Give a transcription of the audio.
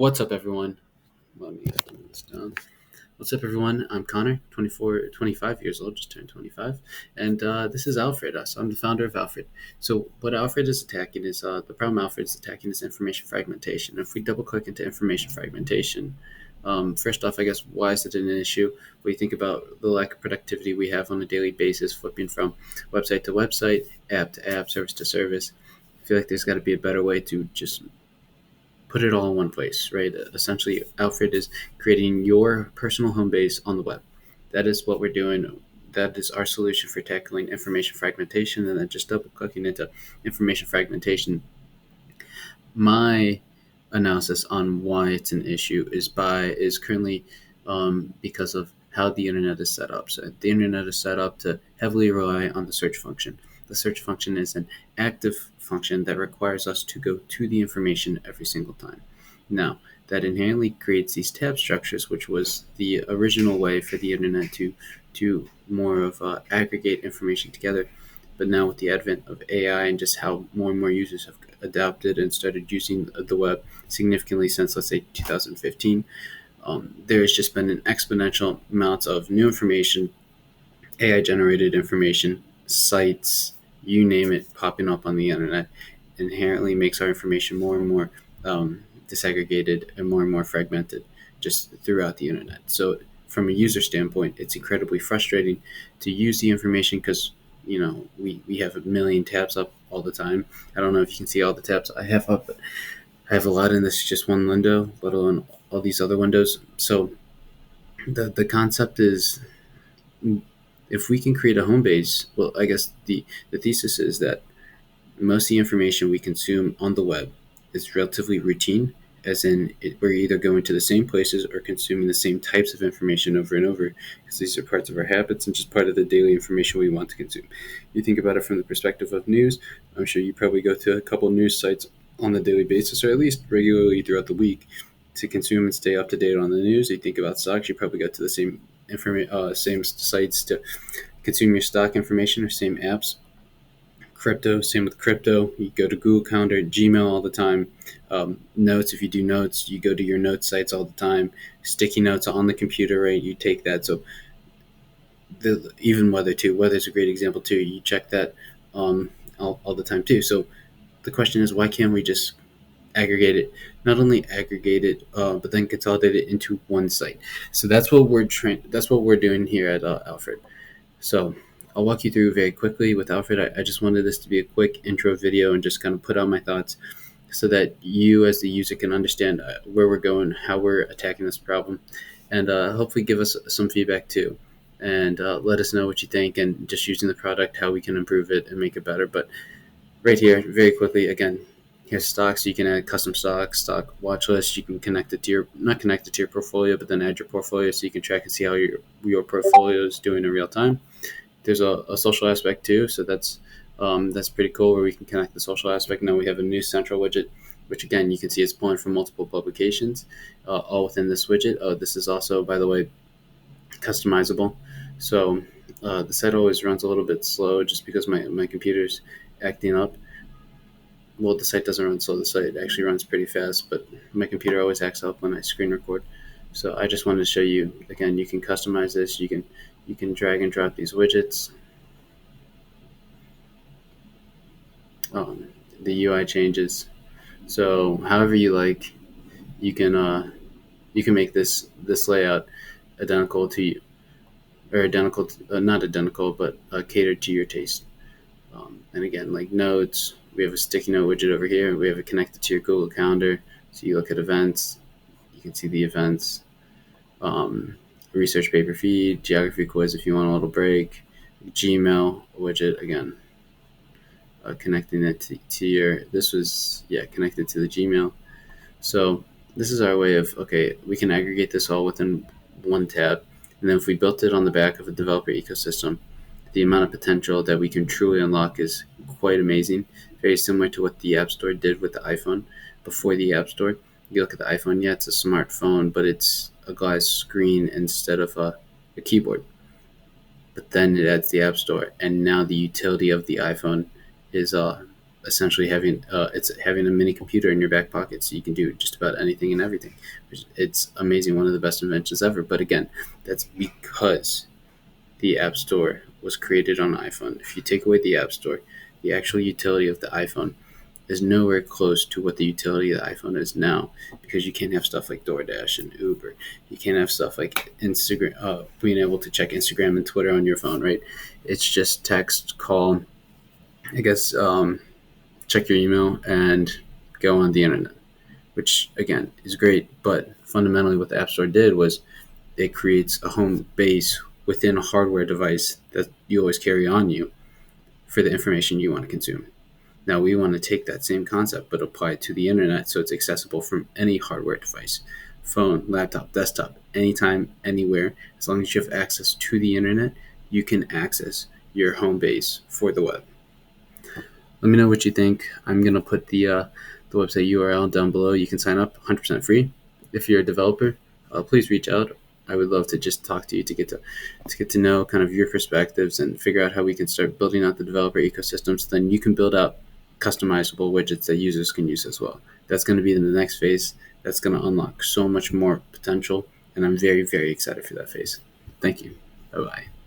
What's up, everyone? Let me turn this down. What's up, everyone? I'm Connor, 24, 25 years old, just turned 25. And this is Alfred. So I'm the founder of Alfred. So, what Alfred is attacking is the problem Alfred is attacking is information fragmentation. If we double click into information fragmentation, first off, I guess, why is it an issue? We think about the lack of productivity we have on a daily basis, flipping from website to website, app to app, service to service. I feel like there's got to be a better way to just put it all in one place, right? Essentially, Alfred is creating your personal home base on the web. That is what we're doing. That is our solution for tackling information fragmentation. And then just double clicking into information fragmentation, my analysis on why it's an issue is currently because of how the internet is set up. So the internet is set up to heavily rely on the search function. The search function is an active function that requires us to go to the information every single time. Now, that inherently creates these tab structures, which was the original way for the internet to more of aggregate information together. But now with the advent of AI and just how more and more users have adapted and started using the web significantly since, let's say, 2015, there's just been an exponential amount of new information, AI generated information, sites, you name it, popping up on the internet. Inherently makes our information more and more disaggregated and more fragmented just throughout the internet. So, from a user standpoint, it's incredibly frustrating to use the information because we have a million tabs up all the time. I don't know if you can see all the tabs I have up, but I have a lot in this just one window, let alone all these other windows. So the concept is, if we can create a home base, well, I guess the thesis is that most of the information we consume on the web is relatively routine, as in we're either going to the same places or consuming the same types of information over and over, because these are parts of our habits and just part of the daily information we want to consume. You think about it from the perspective of news. I'm sure you probably go to a couple news sites on a daily basis, or at least regularly throughout the week, to consume and stay up to date on the news. You think about stocks, you probably go to the same sites to consume your stock information, or same apps. Crypto, same with crypto. You go to Google Calendar, Gmail all the time. Notes, if you do notes, you go to your notes sites all the time. Sticky notes on the computer, right? You take that. So even weather too. Weather's a great example too. You check that all the time too. So the question is, why can't we just aggregate it? Not only aggregate it, but then consolidate it into one site. So that's what That's what we're doing here at Alfred. So I'll walk you through very quickly with Alfred. I just wanted this to be a quick intro video and just kind of put out my thoughts so that you as the user can understand where we're going, how we're attacking this problem, and hopefully give us some feedback too. And let us know what you think, and just using the product, how we can improve it and make it better. But right here, very quickly, again, here's stocks. You can add custom stocks, stock watch list. You can connect it to not connect it to your portfolio, but then add your portfolio so you can track and see how your portfolio is doing in real time. There's a social aspect too, so that's pretty cool, where we can connect the social aspect. Now we have a new central widget, which again you can see is pulling from multiple publications, all within this widget. This is also, by the way, customizable. So the site always runs a little bit slow just because my computer's acting up. Well, the site doesn't run slow. The site actually runs pretty fast, but my computer always acts up when I screen record. So I just wanted to show you, again, you can customize this. You can drag and drop these widgets. The UI changes. So however you like, you can make this layout identical to you, or identical to, not identical, but catered to your taste. And again, like notes, we have a sticky note widget over here. We have it connected to your Google Calendar. So you look at events, you can see the events. Research paper feed, geography quiz if you want a little break, Gmail widget, again, connecting it to your, this was, connected to the Gmail. So this is our way of, okay, we can aggregate this all within one tab. And then if we built it on the back of a developer ecosystem, the amount of potential that we can truly unlock is quite amazing. Very similar to what the App Store did with the iPhone before the App Store. You look at the iPhone, it's a smartphone, but it's a glass screen instead of a keyboard. But then it adds the App Store, and now the utility of the iPhone is essentially having a mini computer in your back pocket, so you can do just about anything and everything. It's amazing, one of the best inventions ever. But again, that's because the App Store was created on iPhone. If you take away the App Store, the actual utility of the iPhone is nowhere close to what the utility of the iPhone is now, because you can't have stuff like DoorDash and Uber. You can't have stuff like Instagram, being able to check Instagram and Twitter on your phone, right? It's just text, call, I guess, check your email, and go on the internet, which again is great. But fundamentally, what the App Store did was it creates a home base within a hardware device that you always carry on you for the information you want to consume. Now we want to take that same concept but apply it to the internet, so it's accessible from any hardware device, phone, laptop, desktop, anytime, anywhere. As long as you have access to the internet, you can access your home base for the web. Let me know what you think. I'm gonna put the website URL down below. You can sign up 100% free. If you're a developer, please reach out. I would love to just talk to you to get to know kind of your perspectives and figure out how we can start building out the developer ecosystem, so then you can build out customizable widgets that users can use as well. That's going to be the next phase. That's going to unlock so much more potential, and I'm very, very excited for that phase. Thank you. Bye bye.